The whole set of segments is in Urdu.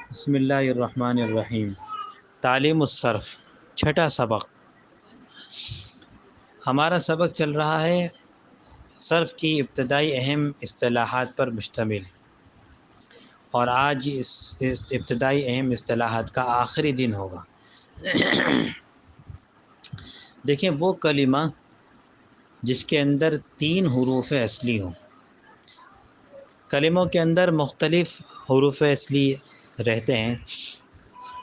بسم اللہ الرحمن الرحیم۔ تعلیم الصرف، چھٹا سبق۔ ہمارا سبق چل رہا ہے صرف کی ابتدائی اہم اصطلاحات پر مشتمل، اور آج اس ابتدائی اہم اصطلاحات کا آخری دن ہوگا۔ دیکھیں، وہ کلمہ جس کے اندر 3 حروف اصلی ہوں۔ کلموں کے اندر مختلف حروف اصلی رہتے ہیں،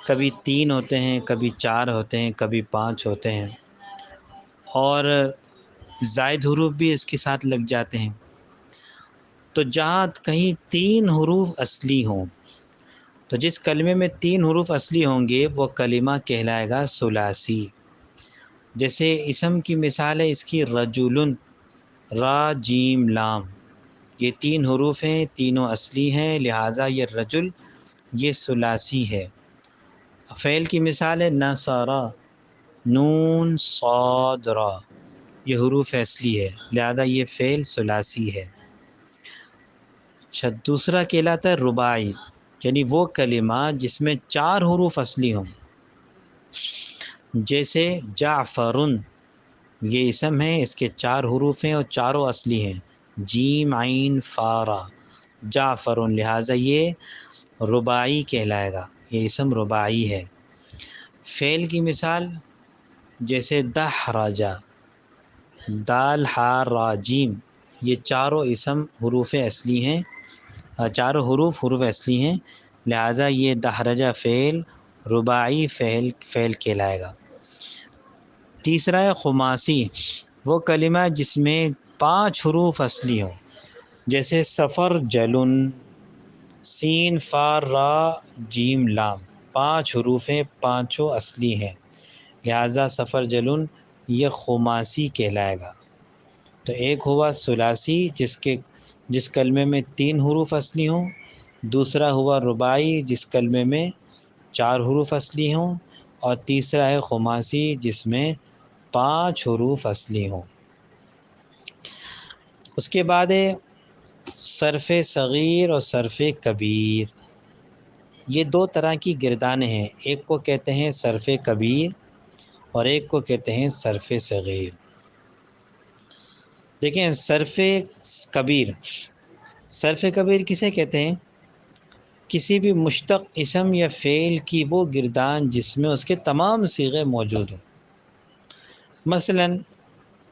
کبھی 3 ہوتے ہیں، کبھی 4 ہوتے ہیں، کبھی 5 ہوتے ہیں، اور زائد حروف بھی اس کے ساتھ لگ جاتے ہیں۔ تو جہاں کہیں 3 حروف اصلی ہوں، تو جس کلمے میں 3 حروف اصلی ہوں گے وہ کلمہ کہلائے گا ثلاثی۔ جیسے اسم کی مثال ہے اس کی رجل، را جیم لام، یہ 3 حروف ہیں، تینوں اصلی ہیں، لہٰذا یہ رجل یہ ثلاثی ہے۔ فعل کی مثال ہے نصرا، نون صاد را، یہ حروف اصلی ہے، لہذا یہ فعل ثلاثی ہے۔ اچھا، دوسرا کہلاتا ہے رباعی، یعنی وہ کلمہ جس میں 4 حروف اصلی ہوں۔ جیسے جعفرن، یہ اسم ہے، اس کے 4 حروف ہیں اور چاروں اصلی ہیں، جیم عین فارا، جعفرن، لہٰذا یہ رباعی کہلائے گا، یہ اسم رباعی ہے۔ فعل کی مثال جیسے دحرجا، دال ہا را جیم، یہ چاروں اسم حروف اصلی ہیں، چاروں حروف اصلی ہیں، لہٰذا یہ دحرجہ فعل رباعی فعل کہلائے گا۔ تیسرا ہے خماسی، وہ کلمہ جس میں 5 حروف اصلی ہوں، جیسے سفر جلن، سین فا را جیم لام، 5 حروف ہیں، پانچوں اصلی ہیں، لہٰذا سفر جلن یہ خماسی کہلائے گا۔ تو ایک ہوا ثلاثی جس کلمے میں 3 حروف اصلی ہوں، دوسرا ہوا رباعی جس کلمے میں 4 حروف اصلی ہوں، اور تیسرا ہے خماسی جس میں 5 حروف اصلی ہوں۔ اس کے بعد ہے صرف صغیر اور صرف کبیر۔ یہ 2 طرح کی گردانیں ہیں، ایک کو کہتے ہیں صرف کبیر اور ایک کو کہتے ہیں صرف صغیر۔ دیکھیں، صرف کبیر کسے کہتے ہیں؟ کسی بھی مشتق اسم یا فعل کی وہ گردان جس میں اس کے تمام صیغے موجود ہوں۔ مثلا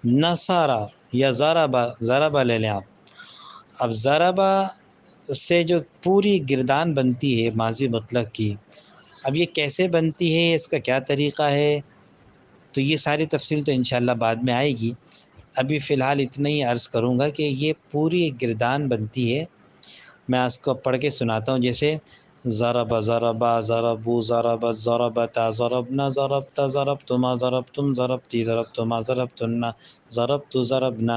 نصارہ یا ضربہ لے لیں آپ۔ اب ضربہ سے جو پوری گردان بنتی ہے ماضی مطلق کی، اب یہ کیسے بنتی ہے، اس کا کیا طریقہ ہے، تو یہ ساری تفصیل تو انشاءاللہ بعد میں آئے گی۔ ابھی فی الحال اتنا ہی عرض کروں گا کہ یہ پوری گردان بنتی ہے۔ میں اس کو پڑھ کے سناتا ہوں، جیسے ضرب ضربا ضربو ضربت ضربتا ضربنا ضربتا ضربتما ضربتم ضربتی ضربتما ضربتن ضربت ضربنا،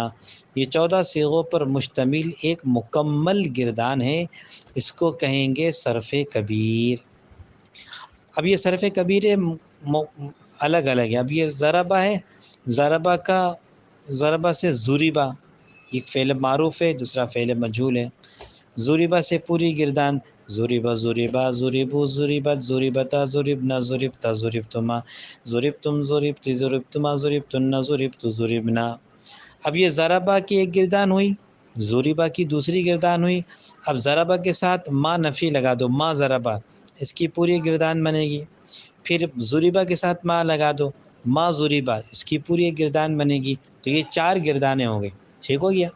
یہ 14 صیغوں پر مشتمل ایک مکمل گردان ہے، اس کو کہیں گے صرف کبیر۔ اب یہ صرف کبیر الگ الگ ہے۔ اب یہ ضربہ ہے، ضربہ سے ضربہ، ایک فعل معروف ہے، دوسرا فعل مجہول ہے۔ ضربہ سے پوری گردان، ضربہ ضربا ضربو ضربت ضربتا ضربنا ضربتا ضربتما ضربتم ضربتی ضربتما ضربتن ضربت ضربنا۔ اب یہ ضربہ کی ایک گردان ہوئی، ضربہ کی دوسری گردان ہوئی۔ اب ضربہ کے ساتھ ما نفی لگا دو، ما ضربہ، اس کی پوری گردان بنے گی۔ پھر ضربہ کے ساتھ ما لگا دو، ما ضربہ، اس کی پوری ایک گردان بنے گی۔ تو یہ 4 گردانیں ہو گئی، ٹھیک ہو گیا۔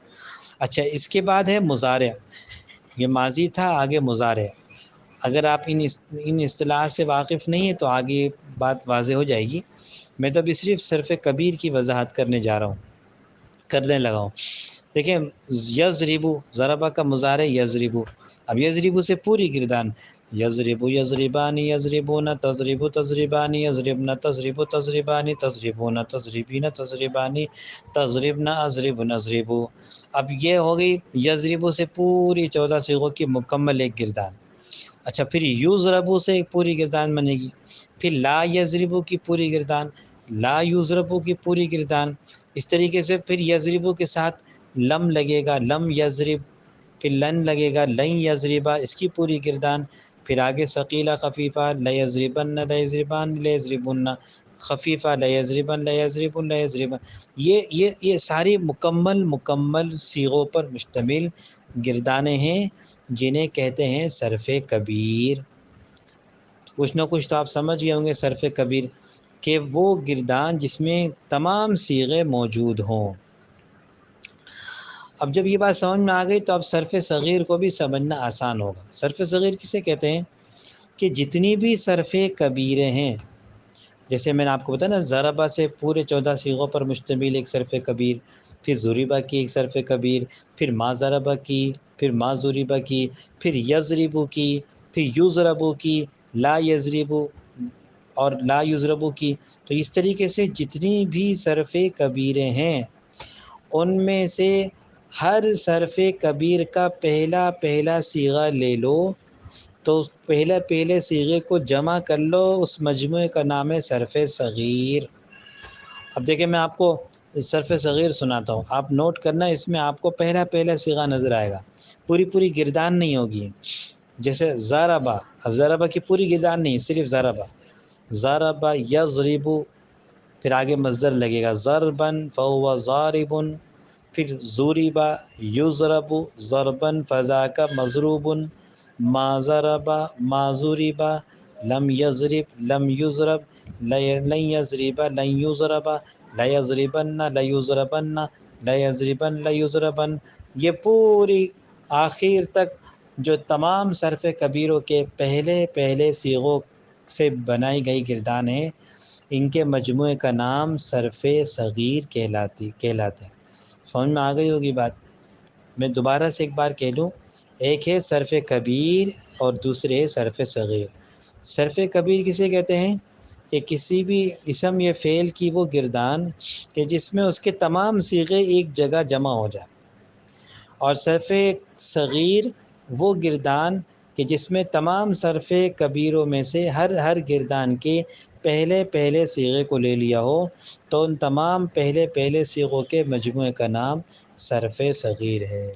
اچھا، اس کے بعد ہے مضارع، یہ ماضی تھا، آگے مضارع۔ اگر آپ ان اصطلاحات سے واقف نہیں ہیں تو آگے بات واضح ہو جائے گی۔ میں تو ابھی صرف کبیر کی وضاحت کرنے لگا ہوں۔ دیکھیں، یضربو، ضربہ کا مضارع یضربو۔ اب یضربو سے پوری گردان، یضربو یضربانی یضربون تضربو تضربانی یضربن تضربو تضربانی تضربون تضربین تضربانی تضربنا اضربن اضربو۔ اب یہ ہو گئی یضربو سے پوری 14 صیغوں کی مکمل ایک گردان۔ اچھا، پھر یضربو سے ایک پوری گردان بنے گی، پھر لا یضربو کی پوری گردان، لا یضربو کی پوری گردان۔ اس طریقے سے پھر یضربو کے ساتھ لم لگے گا، لم یضرب، پھر لن لگے گا، لن یضربا، اس کی پوری گردان، پھر آگے ثقیلہ خفیفہ، لیضربن لیضربان لیضربن، خفیفہ لیضربن لیضربن لیضربن، یہ ساری مکمل صیغوں پر مشتمل گردانیں ہیں جنہیں کہتے ہیں صرف کبیر۔ کچھ نہ کچھ تو آپ سمجھ گئے ہوں گے صرف کبیر کہ وہ گردان جس میں تمام صیغے موجود ہوں۔ اب جب یہ بات سمجھ میں آ گئی تو اب صرف صغیر کو بھی سمجھنا آسان ہوگا۔ صرف صغیر کسے کہتے ہیں؟ کہ جتنی بھی صرف کبیریں ہیں، جیسے میں نے آپ کو بتایا نا، ضربہ سے پورے 14 صیغوں پر مشتمل ایک صرف کبیر، پھر ضربہ کی ایک صرف کبیر، پھر ما ضربہ کی، پھر ما ضربہ کی، پھر یضربو کی، پھر یضربو کی، لا یضربو اور لا یضربو کی۔ تو اس طریقے سے جتنی بھی صرف کبیریں ہیں ان میں سے ہر صرف کبیر کا پہلا صیغہ لے لو، تو پہلے صیغے کو جمع کر لو، اس مجموعے کا نام ہے صرف صغیر۔ اب دیکھیں میں آپ کو صرف صغیر سناتا ہوں، آپ نوٹ کرنا، اس میں آپ کو پہلا صیغہ نظر آئے گا، پوری گردان نہیں ہوگی۔ جیسے ضربہ، اب ضربہ کی پوری گردان نہیں، صرف ضربہ، ضربہ یضرب، پھر آگے مصدر لگے گا ضربن فہو ضارب، پھر ضرب یضرب ضربن فذاک مضروب، ما ضرب ما ضرب، لم یضرب لم یضرب، لن یضرب لن یضرب، لیضربن لیضربن لیضربن لیضربن، یہ پوری آخر تک جو تمام صرف کبیروں کے پہلے صیغوں سے بنائی گئی گردان ہے، ان کے مجموعے کا نام صرف صغیر کہلاتے ہیں۔ سمجھ میں آ گئی ہوگی بات؟ میں دوبارہ سے ایک بار کہہ لوں، ایک ہے صرف کبیر اور دوسرے ہے صرف صغیر۔ صرف کبیر کسے کہتے ہیں؟ کہ کسی بھی اسم یا فعل کی وہ گردان کہ جس میں اس کے تمام صیغے ایک جگہ جمع ہو جائیں، اور صرف صغیر وہ گردان کہ جس میں تمام صرف کبیروں میں سے ہر گردان کے پہلے صیغے کو لے لیا ہو، تو ان تمام پہلے صیغوں کے مجموعے کا نام صرف صغیر ہے۔